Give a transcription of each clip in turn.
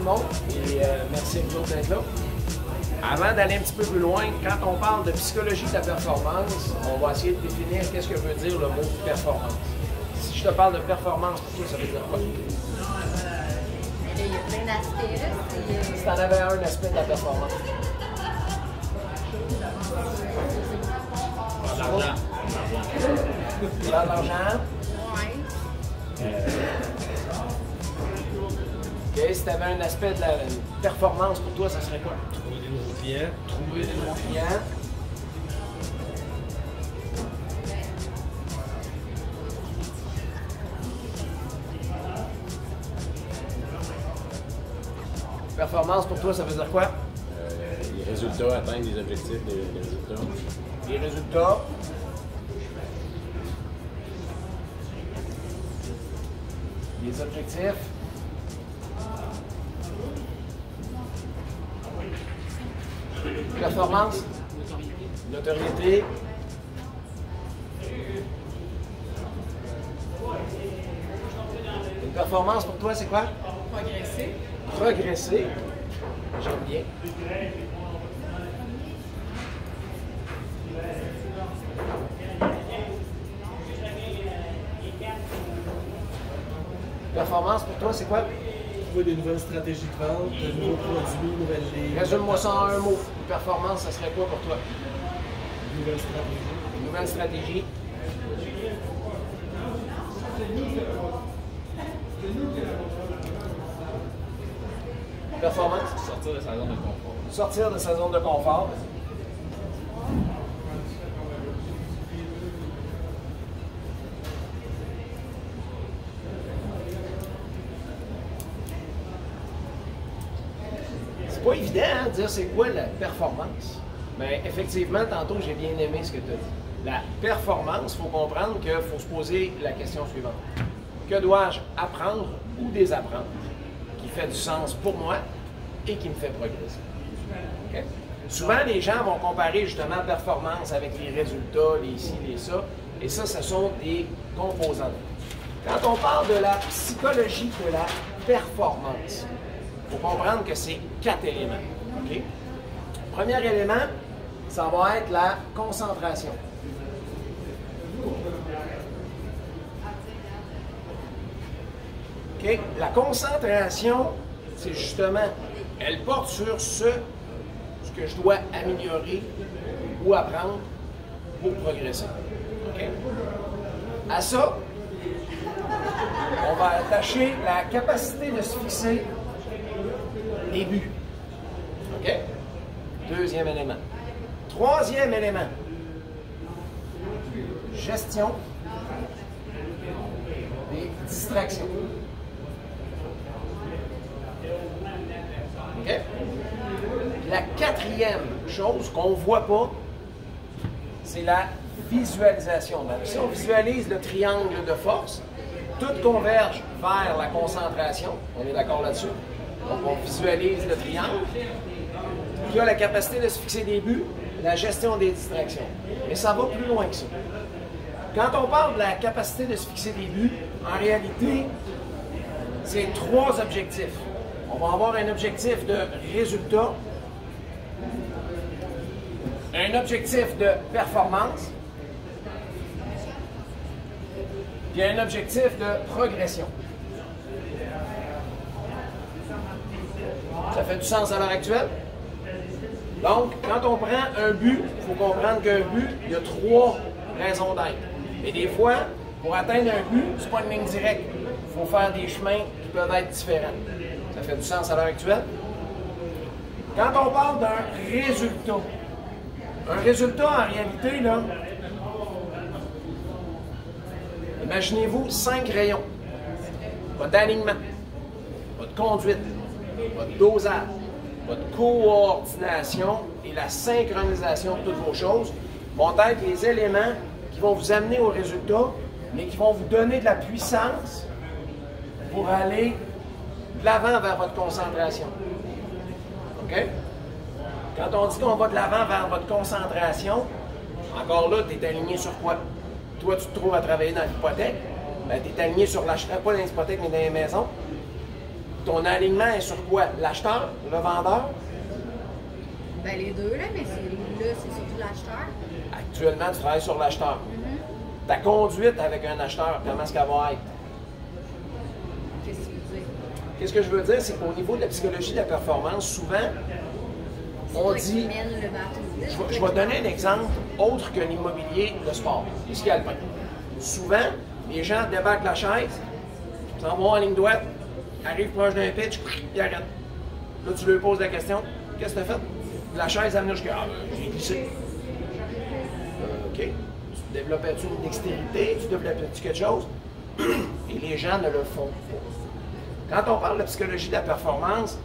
le monde et merci à vous autres d'être là. Avant d'aller un petit peu plus loin, quand on parle de psychologie de la performance, on va essayer de définir qu'est-ce que veut dire le mot performance. Si je te parle de performance, pour toi, ça veut dire quoi? Il y a plein d'aspects là. Si tu en avais un aspect de la performance. L'argent. L'argent. Ouais. Okay, si tu avais un aspect de la performance pour toi, ça serait quoi? Trouver des nouveaux clients. Trouver des nouveaux clients. Performance pour toi, ça veut dire quoi? Les résultats, atteindre les objectifs des résultats. Les résultats. Les objectifs. Performance. Notoriété. Une performance pour toi, c'est quoi? Progresser. Progresser. J'aime bien. Performance pour toi, c'est quoi? Trouver des nouvelles stratégies de vente, de nouveaux produits, nouvelles lignes. Résume-moi ça en un mot. Une performance, ça serait quoi pour toi? Nouvelles stratégies. Une nouvelle stratégie. Performance. Sortir de sa zone de confort. Sortir de sa zone de confort. C'est pas évident hein, de dire c'est quoi la performance. Mais effectivement, tantôt, j'ai bien aimé ce que tu as dit. La performance, il faut comprendre qu'il faut se poser la question suivante. Que dois-je apprendre ou désapprendre qui fait du sens pour moi et qui me fait progresser? Okay? Souvent, les gens vont comparer justement performance avec les résultats, les ci, les ça, et ça, ce sont des composantes. Quand on parle de la psychologie de la performance, il faut comprendre que c'est 4 éléments. Okay? Premier élément, ça va être la concentration. Okay? La concentration, c'est justement, elle porte sur ce que je dois améliorer ou apprendre pour progresser. Okay? À ça, on va attacher la capacité de se fixer des buts. OK? Deuxième élément. Troisième élément. Gestion des distractions. OK? La quatrième chose qu'on ne voit pas, c'est la visualisation. Donc, si on visualise le triangle de force, tout converge vers la concentration. On est d'accord là-dessus? Donc, on visualise le triangle. Il y a la capacité de se fixer des buts, la gestion des distractions. Mais ça va plus loin que ça. Quand on parle de la capacité de se fixer des buts, en réalité, c'est 3 objectifs. On va avoir un objectif de résultat, un objectif de performance, puis un objectif de progression. Ça fait du sens à l'heure actuelle? Donc, quand on prend un but, il faut comprendre qu'un but, il y a 3 raisons d'être. Et des fois, pour atteindre un but, ce n'est pas une ligne directe. Il faut faire des chemins qui peuvent être différents. Ça fait du sens à l'heure actuelle? Quand on parle d'un résultat, un résultat en réalité, là, imaginez-vous 5 rayons. Votre alignement, votre conduite, votre dosage, votre coordination et la synchronisation de toutes vos choses vont être les éléments qui vont vous amener au résultat, mais qui vont vous donner de la puissance pour aller de l'avant vers votre concentration. OK? Quand on dit qu'on va de l'avant vers votre concentration, encore là, tu es aligné sur quoi? Toi, tu te trouves à travailler dans l'hypothèque, ben, tu es aligné sur l'achat, pas dans l'hypothèque, mais dans les maisons. Ton alignement est sur quoi? L'acheteur, le vendeur? Ben, les deux, là, mais là, c'est surtout l'acheteur. Actuellement, tu travailles sur l'acheteur. Ta conduite avec un acheteur, comment est-ce qu'elle va être? Qu'est-ce que tu veux dire? Qu'est-ce que je veux dire, c'est qu'au niveau de la psychologie de la performance, souvent, C'est on toi dit... qui mène le bateau. Je vais donner un exemple autre que l'immobilier, le sport, le ski alpin. Souvent, les gens débarquent la chaise, s'en vont en ligne droite, arrivent proche d'un pitch, ils arrêtent. Là, tu lui poses la question, qu'est-ce que tu as fait? La chaise, elle venait jusqu'à... Ah, j'ai glissé. OK. Tu développais-tu une dextérité? Tu développais-tu quelque chose? Et les gens ne le font pas. Quand on parle de psychologie de la performance,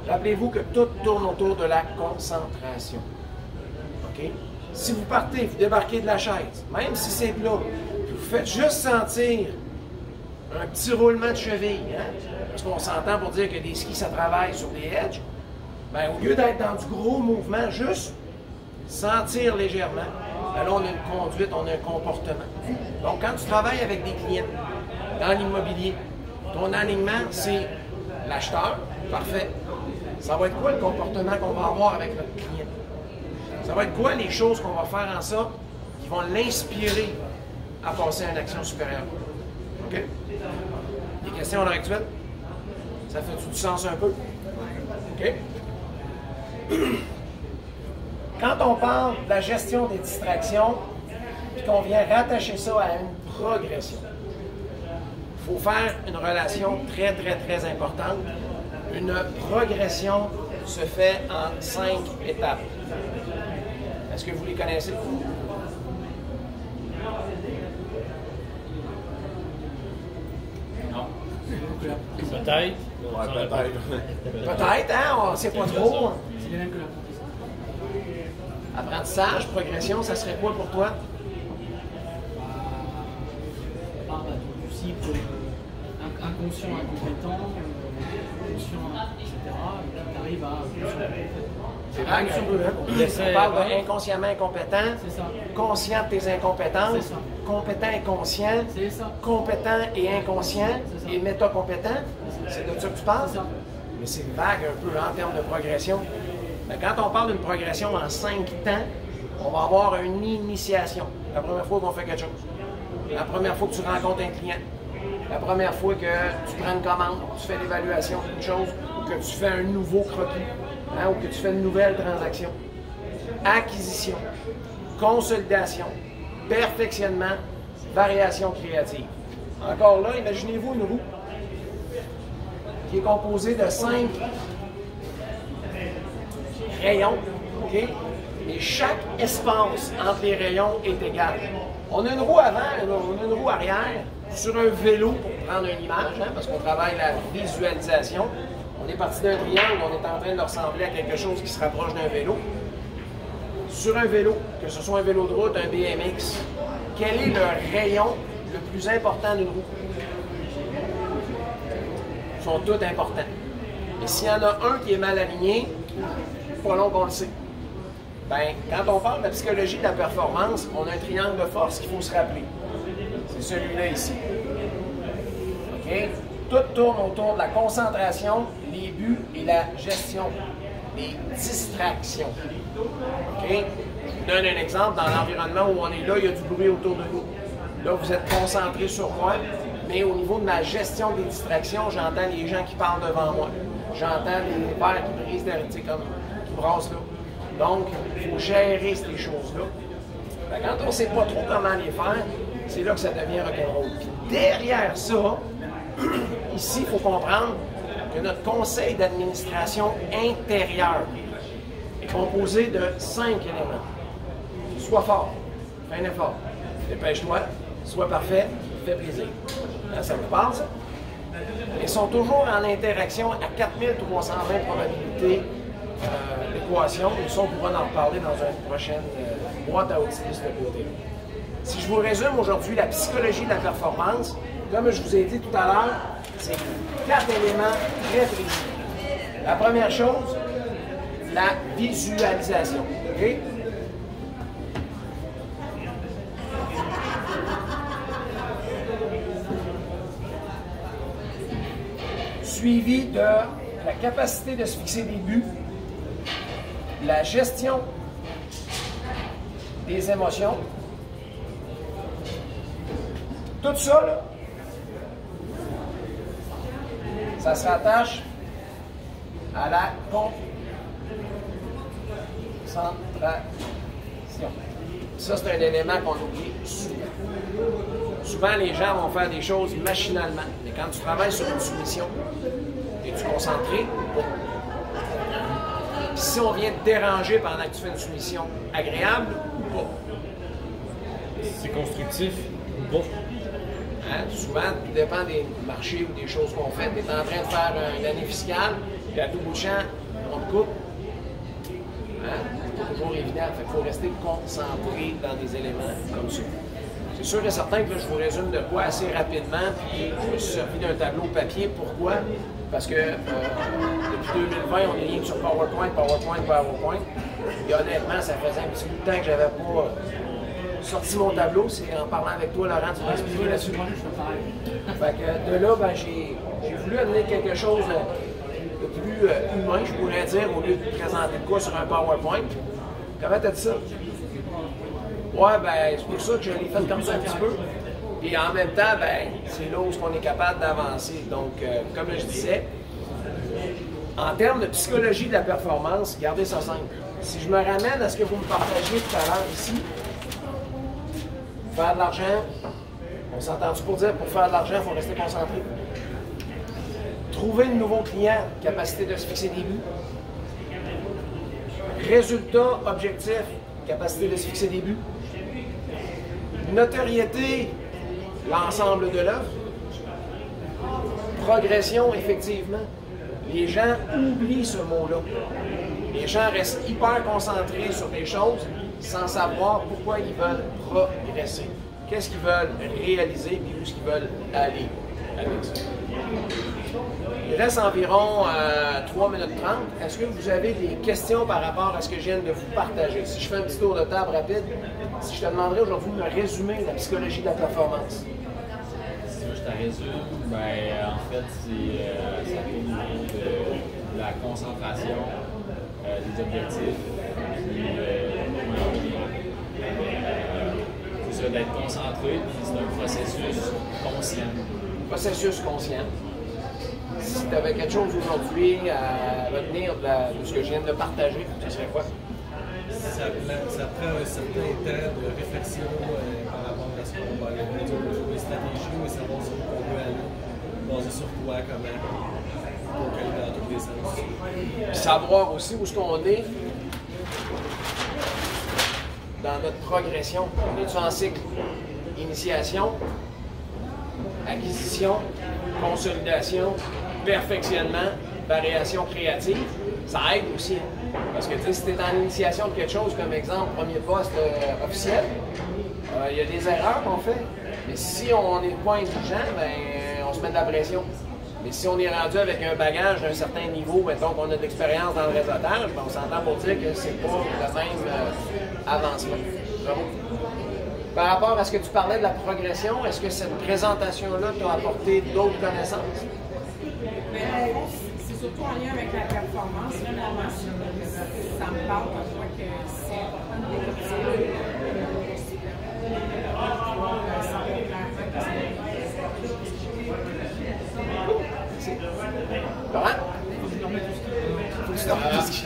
rappelez-vous que tout tourne autour de la concentration. OK? Si vous partez, vous débarquez de la chaise, même si c'est plat, puis vous faites juste sentir un petit roulement de cheville, hein? Parce qu'on s'entend pour dire que des skis, ça travaille sur des edges, bien, au lieu d'être dans du gros mouvement, juste sentir légèrement, bien là, on a une conduite, on a un comportement. Donc, quand tu travailles avec des clients dans l'immobilier, ton alignement, c'est l'acheteur, parfait. Ça va être quoi le comportement qu'on va avoir avec notre client? Ça va être quoi les choses qu'on va faire en sorte qui vont l'inspirer à passer à une action supérieure? OK? Des questions à l'heure actuelle? Ça fait du sens un peu? OK? Quand on parle de la gestion des distractions, puis qu'on vient rattacher ça à une progression, il faut faire une relation très, très, très importante. Une progression se fait en 5 étapes. Est-ce que vous les connaissez? Non. Peut-être. Ouais, peut-être. Peut-être, hein? On ne sait pas trop. C'est les mêmes que l'apprentissage. Apprentissage, progression, ça serait quoi pour toi? On parle du cycle inconscient, incompétent, conscient, etc. Et puis tu arrives à C'est vague un peu, hein? On parle d'inconsciemment incompétent, C'est ça. conscient de tes incompétences, C'est ça. compétent et conscient, C'est ça. compétent et inconscient, C'est ça. et métacompétent. C'est de ça que tu parles? C'est ça. Mais c'est vague un peu en termes de progression. Mais quand on parle d'une progression en 5 temps, on va avoir une initiation. La première fois qu'on fait quelque chose. La première fois que tu rencontres un client. La première fois que tu prends une commande, tu fais l'évaluation d'une chose, ou que tu fais un nouveau croquis, hein, ou que tu fais une nouvelle transaction. Acquisition, consolidation, perfectionnement, variation créative. Encore là, imaginez-vous une roue qui est composée de 5 rayons, OK? Et chaque espace entre les rayons est égal. On a une roue avant, on a une roue arrière, sur un vélo pour prendre une image, hein, parce qu'on travaille la visualisation. On est parti d'un triangle, on est en train de ressembler à quelque chose qui se rapproche d'un vélo. Sur un vélo, que ce soit un vélo de route, un BMX, quel est le rayon le plus important d'une roue? Ils sont tous importants. Et s'il y en a un qui est mal aligné, pas long qu'on le sait. Bien, quand on parle de la psychologie de la performance, on a un triangle de force qu'il faut se rappeler. C'est celui-là ici. OK? Tout tourne autour de la concentration, les buts et la gestion des distractions. OK? Je vous donne un exemple. Dans l'environnement où on est là, il y a du bruit autour de nous. Là, vous êtes concentré sur moi, mais au niveau de ma gestion des distractions, j'entends les gens qui parlent devant moi. J'entends les verres qui brisent, comme qui brassent là. Donc, il faut gérer ces choses-là. Quand on ne sait pas trop comment les faire, c'est là que ça devient rock'n'roll. Puis derrière ça, ici, il faut comprendre que notre conseil d'administration intérieur est composé de 5 éléments. Sois fort, fais un effort, dépêche-toi, sois parfait, fais plaisir. Là, ça vous parle, ça? Ils sont toujours en interaction à 4320 probabilités d'équation. Nous on pourra en reparler dans une prochaine boîte à outils de ce côté-là. Si je vous résume aujourd'hui la psychologie de la performance, comme je vous ai dit tout à l'heure, c'est 4 éléments très précis. La première chose, la visualisation. OK? suivi de la capacité de se fixer des buts, la gestion des émotions. Tout ça, là, ça se rattache à la concentration. Ça, c'est un élément qu'on oublie souvent. Souvent, les gens vont faire des choses machinalement. Mais quand tu travailles sur une soumission, es-tu concentré? Puis si on vient te déranger pendant que tu fais une soumission, agréable ou pas? C'est constructif ou pas? Hein? Souvent, tout dépend des marchés ou des choses qu'on fait. Tu es en train de faire une année fiscale, puis à tout bout de champ, on te coupe. Hein? C'est pas toujours évident. Fait qu'il faut rester concentré dans des éléments comme ça. C'est sûr et certain que là, je vous résume de quoi assez rapidement, puis je me suis servi d'un tableau papier. Pourquoi? Parce que depuis 2020, on est rien sur PowerPoint. Et honnêtement, ça faisait un petit bout de temps que j'avais pas sorti mon tableau. C'est en parlant avec toi, Laurent, tu m'as expliqué là-dessus. Fait que de là, ben, j'ai voulu amener quelque chose de plus humain, je pourrais dire, au lieu de présenter de quoi sur un PowerPoint. Comment t'as dit ça? Ouais, ben, c'est pour ça que je l'ai fait comme ça un petit peu. Et en même temps, ben, c'est là où on est capable d'avancer. Donc, comme je disais, en termes de psychologie de la performance, gardez ça simple. Si je me ramène à ce que vous me partagiez tout à l'heure ici, faire de l'argent, on s'entend-tu pour dire pour faire de l'argent, il faut rester concentré. Trouver de nouveaux clients, capacité de se fixer des buts. Résultat, objectif, capacité de se fixer des buts. Notoriété, l'ensemble de l'œuvre. Progression, effectivement. Les gens oublient ce mot-là. Les gens restent hyper concentrés sur des choses sans savoir pourquoi ils veulent progresser. Qu'est-ce qu'ils veulent réaliser et où est-ce qu'ils veulent aller avec ça. Il reste environ 3 minutes 30. Est-ce que vous avez des questions par rapport à ce que je viens de vous partager? Si je fais un petit tour de table rapide, si je te demanderais aujourd'hui de me résumer la psychologie de la performance. Si je te résume, ben, en fait, ça tourne au niveau de la concentration, des objectifs, puis c'est ça, d'être concentré, puis c'est un processus conscient. Processus conscient. Si tu avais quelque chose aujourd'hui à retenir de ce que je viens de partager, ce serait quoi? Ça prend un certain temps de réflexion par rapport à ce qu'on va aller dire, des stratégies, mais savoir sur où on veut aller, basé sur quoi, comment, pour aller dans tous les sens. Puis savoir aussi où est-ce qu'on est dans notre progression. On est-tu en cycle? Initiation, acquisition, consolidation, perfectionnement, variation créative. Ça aide aussi. Parce que si tu es en initiation de quelque chose, comme exemple, premier poste officiel, il y a des erreurs qu'on fait. Mais si on est pas intelligent, ben, on se met de la pression. Mais si on est rendu avec un bagage d'un certain niveau, mettons qu'on a de l'expérience dans le réseautage, ben, on s'entend pour dire que c'est pas le même avancement. Bravo. Par rapport à ce que tu parlais de la progression, est-ce que cette présentation-là t'a apporté d'autres connaissances? C'est surtout en lien avec la performance. Finalement, ça me parle comme quoi que c'est important de développer Laurent? Faut que je dorme tout ce qui...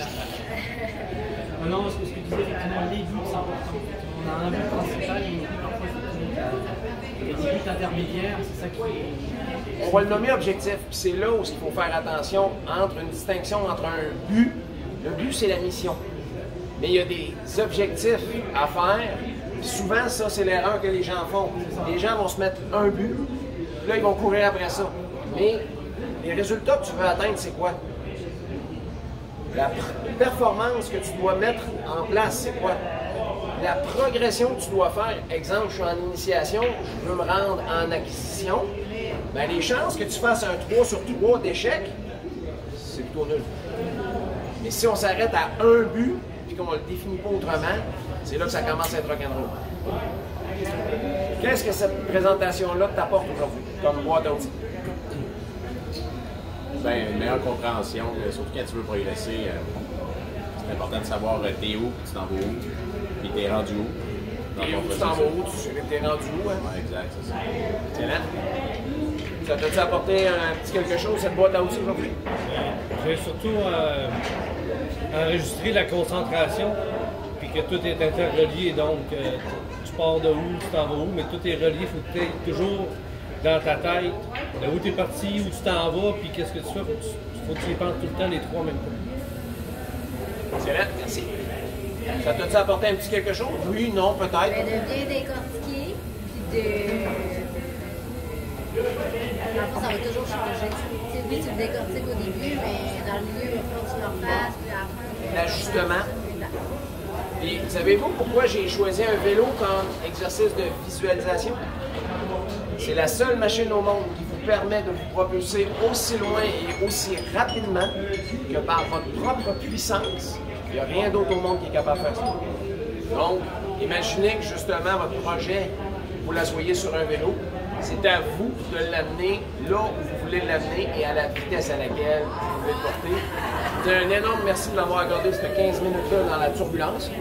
Non, ce que tu disais, effectivement, les buts, c'est important. On a un but principal et une but parfois c'est des buts intermédiaires, c'est ça qui est... On va le nommer objectif, puis c'est là où il faut faire attention entre une distinction entre un but. Le but, c'est la mission. Mais il y a des objectifs à faire. Puis souvent, ça, c'est l'erreur que les gens font. Les gens vont se mettre un but, puis là, ils vont courir après ça. Mais les résultats que tu veux atteindre, c'est quoi? La performance que tu dois mettre en place, c'est quoi? La progression que tu dois faire, exemple, je suis en initiation, je veux me rendre en acquisition, bien, les chances que tu fasses un 3 sur 3 d'échec, c'est plutôt nul. Mais si on s'arrête à un but, puis qu'on ne le définit pas autrement, c'est là que ça commence à être rock'n'roll. Qu'est-ce que cette présentation-là t'apporte aujourd'hui, comme boîte à outils? bien une meilleure compréhension, surtout quand tu veux progresser. C'est important de savoir t'es où, tu t'en vas où, puis t'es rendu où. Et où tu t'en vas où, t'es rendu où, hein? Ouais, exact, c'est ça. Excellent. Ça t'a-tu apporté un petit quelque chose, cette boîte-là aussi, aujourd'hui? J'ai surtout enregistré la concentration, puis que tout est interrelié, donc tu pars de où, tu t'en vas où, mais tout est relié, il faut que tu aies toujours dans ta tête de où tu es parti, où tu t'en vas, puis qu'est-ce que tu fais, faut que tu y penses tout le temps, les trois en même temps. Excellent, merci. Ça t'a-tu apporté un petit quelque chose? Oui, non, peut-être. Ben, de bien décortiquer, puis de. Après, ça va toujours changer. Tu sais, oui, tu le décortiques au début, mais dans le milieu, il faut que tu le refasses, puis à la fin. L'ajustement. Et savez-vous pourquoi j'ai choisi un vélo comme exercice de visualisation? C'est la seule machine au monde qui vous permet de vous propulser aussi loin et aussi rapidement que par votre propre puissance. Il n'y a rien d'autre au monde qui est capable de faire ça. Donc, imaginez que justement votre projet, vous l'assoyez sur un vélo. C'est à vous de l'amener là où vous voulez l'amener et à la vitesse à laquelle vous voulez le porter. Un énorme merci de m'avoir accordé ces 15 minutes-là dans la turbulence.